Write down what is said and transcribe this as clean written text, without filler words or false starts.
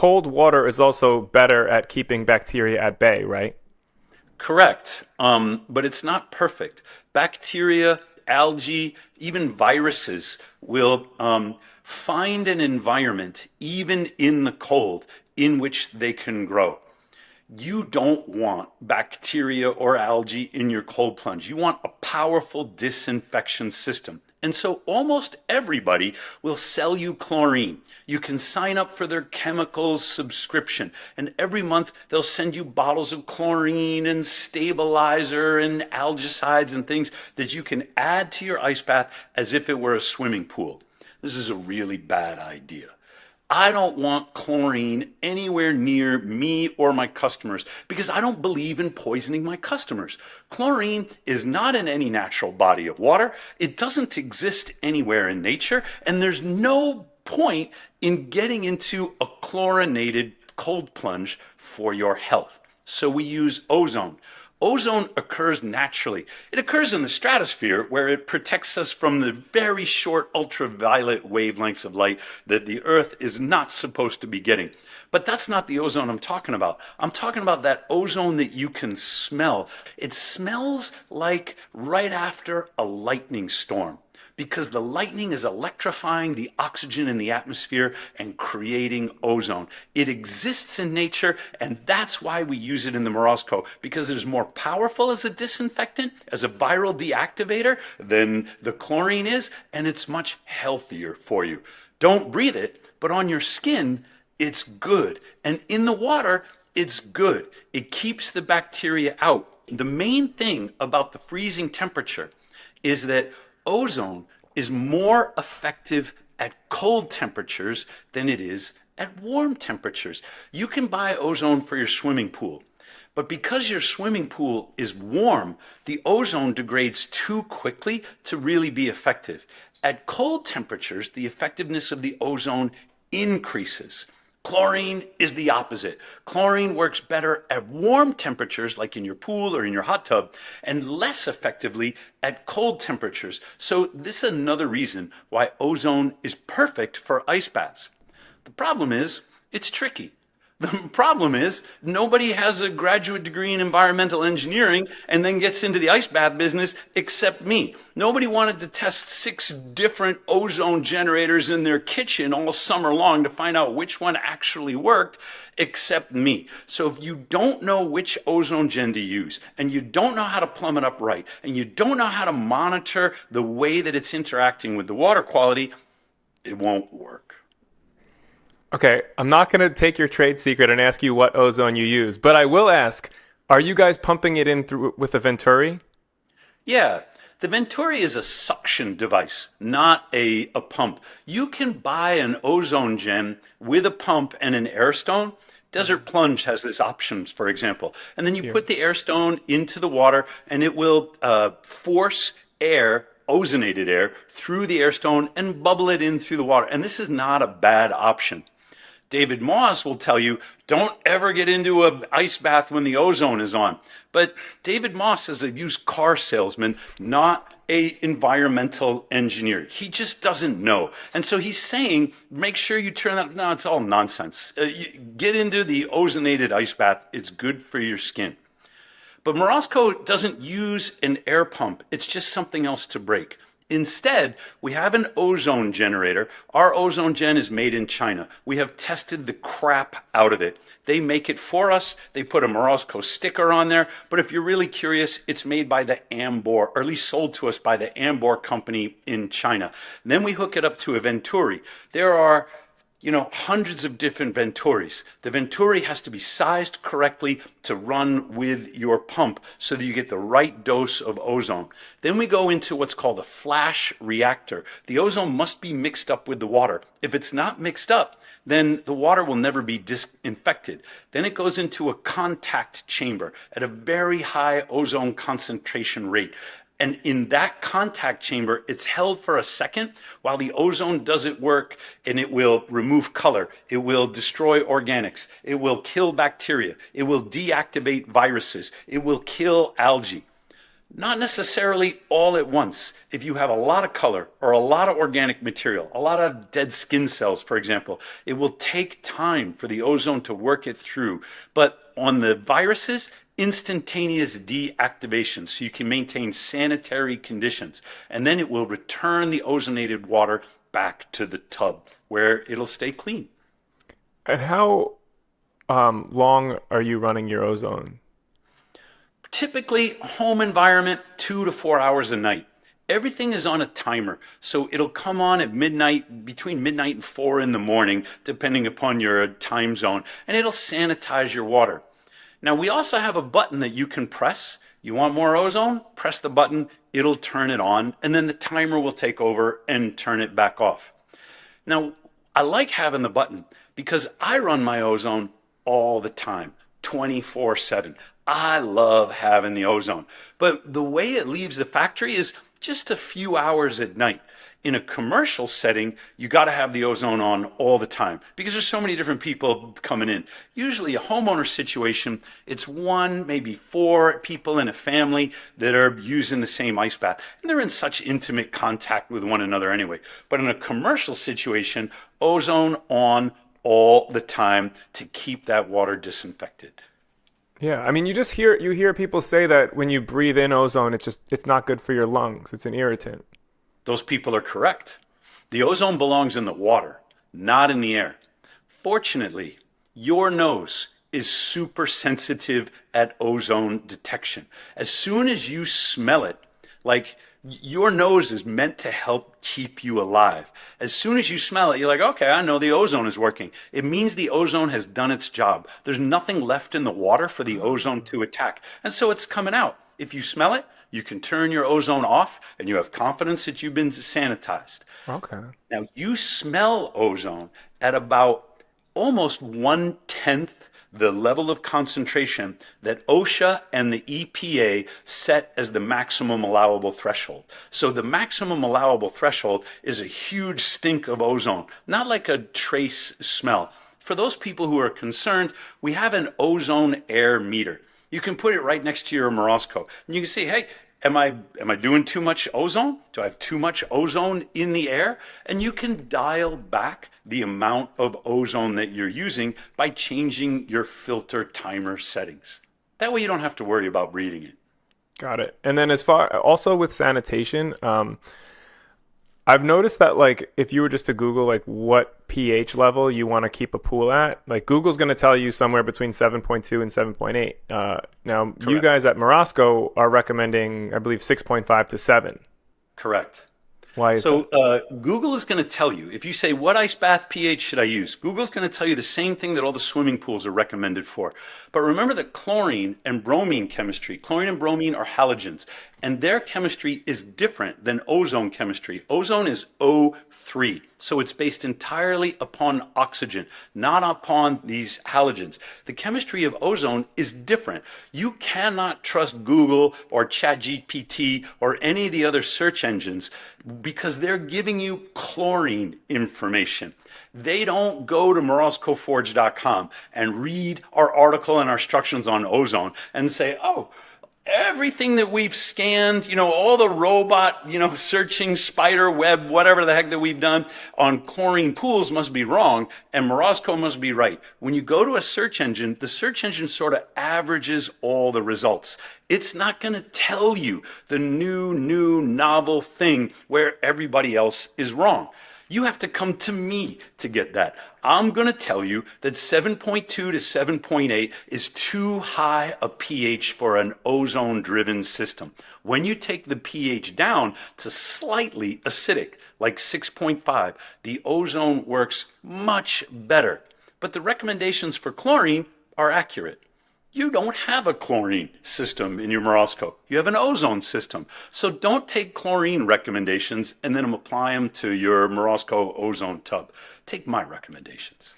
cold water is also better at keeping bacteria at bay, right? Correct. But it's not perfect. Bacteria, algae, even viruses will find an environment, even in the cold, in which they can grow. You don't want bacteria or algae in your cold plunge. You want a powerful disinfection system. And so almost everybody will sell you chlorine. You can sign up for their chemicals subscription, and every month they'll send you bottles of chlorine and stabilizer and algicides and things that you can add to your ice bath as if it were a swimming pool. This is a really bad idea. I don't want chlorine anywhere near me or my customers because I don't believe in poisoning my customers. Chlorine is not in any natural body of water. It doesn't exist anywhere in nature, and there's no point in getting into a chlorinated cold plunge for your health. So we use ozone. Ozone occurs naturally. It occurs in the stratosphere where it protects us from the very short ultraviolet wavelengths of light that the Earth is not supposed to be getting. But that's not the ozone I'm talking about. I'm talking about that ozone that you can smell. It smells like right after a lightning storm, because the lightning is electrifying the oxygen in the atmosphere and creating ozone. It exists in nature, and that's why we use it in the Morosco, because it is more powerful as a disinfectant, as a viral deactivator than the chlorine is, and it's much healthier for you. Don't breathe it, but on your skin, it's good. And in the water, it's good. It keeps the bacteria out. The main thing about the freezing temperature is that ozone is more effective at cold temperatures than it is at warm temperatures. You can buy ozone for your swimming pool, but because your swimming pool is warm, the ozone degrades too quickly to really be effective. At cold temperatures, the effectiveness of the ozone increases. Chlorine is the opposite. Chlorine works better at warm temperatures, like in your pool or in your hot tub, and less effectively at cold temperatures. So this is another reason why ozone is perfect for ice baths. The problem is, it's tricky. The problem is nobody has a graduate degree in environmental engineering and then gets into the ice bath business except me. Nobody wanted to test 6 different ozone generators in their kitchen all summer long to find out which one actually worked except me. So if you don't know which ozone gen to use, and you don't know how to plumb it up right, and you don't know how to monitor the way that it's interacting with the water quality, it won't work. Okay, I'm not going to take your trade secret and ask you what ozone you use, but I will ask, are you guys pumping it in through with a Venturi? Yeah, the Venturi is a suction device, not a pump. You can buy an ozone gen with a pump and an air stone. Desert Plunge has this option, for example. And then you Here. put the air stone into the water and it will force air, ozonated air, through the air stone and bubble it in through the water. And this is not a bad option. David Moss will tell you, don't ever get into an ice bath when the ozone is on. But David Moss is a used car salesman, not a environmental engineer. He just doesn't know. And so he's saying, make sure you turn that. No, it's all nonsense. Get into the ozonated ice bath. It's good for your skin. But Morosco doesn't use an air pump. It's just something else to break. Instead, we have an ozone generator. Our ozone gen is made in China. We have tested the crap out of it. They make it for us. They put a Morosco sticker on there. But if you're really curious, it's made by the Ambor, or at least sold to us by the Ambor company in China. Then we hook it up to a Venturi. There are hundreds of different Venturis. The Venturi has to be sized correctly to run with your pump so that you get the right dose of ozone. Then we go into what's called a flash reactor. The ozone must be mixed up with the water. If it's not mixed up, then the water will never be disinfected. Then it goes into a contact chamber at a very high ozone concentration rate. And in that contact chamber, it's held for a second while the ozone does its work, and it will remove color. It will destroy organics. It will kill bacteria. It will deactivate viruses. It will kill algae. Not necessarily all at once. If you have a lot of color or a lot of organic material, a lot of dead skin cells, for example, it will take time for the ozone to work it through. But on the viruses, instantaneous deactivation so you can maintain sanitary conditions. And then it will return the ozonated water back to the tub where it'll stay clean. And how long are you running your ozone? Typically, home environment, 2 to 4 hours a night. Everything is on a timer, so it'll come on at midnight, between midnight and 4 in the morning, depending upon your time zone, and it'll sanitize your water. Now, we also have a button that you can press. You want more ozone? Press the button, it'll turn it on, and then the timer will take over and turn it back off. Now, I like having the button because I run my ozone all the time, 24/7. I love having the ozone. But the way it leaves the factory is just a few hours at night. In a commercial setting, you got to have the ozone on all the time because there's so many different people coming in. Usually a homeowner situation, it's one, maybe four people in a family that are using the same ice bath. And they're in such intimate contact with one another anyway. But in a commercial situation, ozone on all the time to keep that water disinfected. Yeah, I mean, you hear people say that when you breathe in ozone, it's not good for your lungs. It's an irritant. Those people are correct. The ozone belongs in the water, not in the air. Fortunately, your nose is super sensitive at ozone detection. As soon as you smell it, like your nose is meant to help keep you alive. As soon as you smell it, you're like, okay, I know the ozone is working. It means the ozone has done its job. There's nothing left in the water for the ozone to attack. And so it's coming out. If you smell it, you can turn your ozone off and you have confidence that you've been sanitized. Okay. Now, you smell ozone at about almost 1/10 the level of concentration that OSHA and the EPA set as the maximum allowable threshold. So the maximum allowable threshold is a huge stink of ozone, not like a trace smell. For those people who are concerned, we have an ozone air meter. You can put it right next to your Morosco, and you can see, hey, am I doing too much ozone? Do I have too much ozone in the air? And you can dial back the amount of ozone that you're using by changing your filter timer settings. That way you don't have to worry about breathing it. Got it. And then as far also with sanitation, I've noticed that like if you were just to Google like what pH level you want to keep a pool at, like Google's going to tell you somewhere between 7.2 and 7.8. Now you Correct. guys at Morosco are recommending, I believe, 6.5 to 7. Correct. Why is So that? Google is going to tell you, if you say, what ice bath pH should I use? Google's going to tell you the same thing that all the swimming pools are recommended for. But remember that chlorine and bromine chemistry, chlorine and bromine are halogens, and their chemistry is different than ozone chemistry. Ozone is O3, so it's based entirely upon oxygen, not upon these halogens. The chemistry of ozone is different. You cannot trust Google or ChatGPT or any of the other search engines because they're giving you chlorine information. They don't go to moroscoforge.com and read our article and our instructions on ozone and say, oh, everything that we've scanned, all the robot, searching spider web, whatever the heck that we've done on chlorine pools must be wrong and Morosco must be right. When you go to a search engine, the search engine sort of averages all the results. It's not going to tell you the new, novel thing where everybody else is wrong. You have to come to me to get that. I'm going to tell you that 7.2 to 7.8 is too high a pH for an ozone-driven system. When you take the pH down to slightly acidic, like 6.5, the ozone works much better. But the recommendations for chlorine are accurate. You don't have a chlorine system in your Morosco. You have an ozone system. So don't take chlorine recommendations and then apply them to your Morosco ozone tub. Take my recommendations.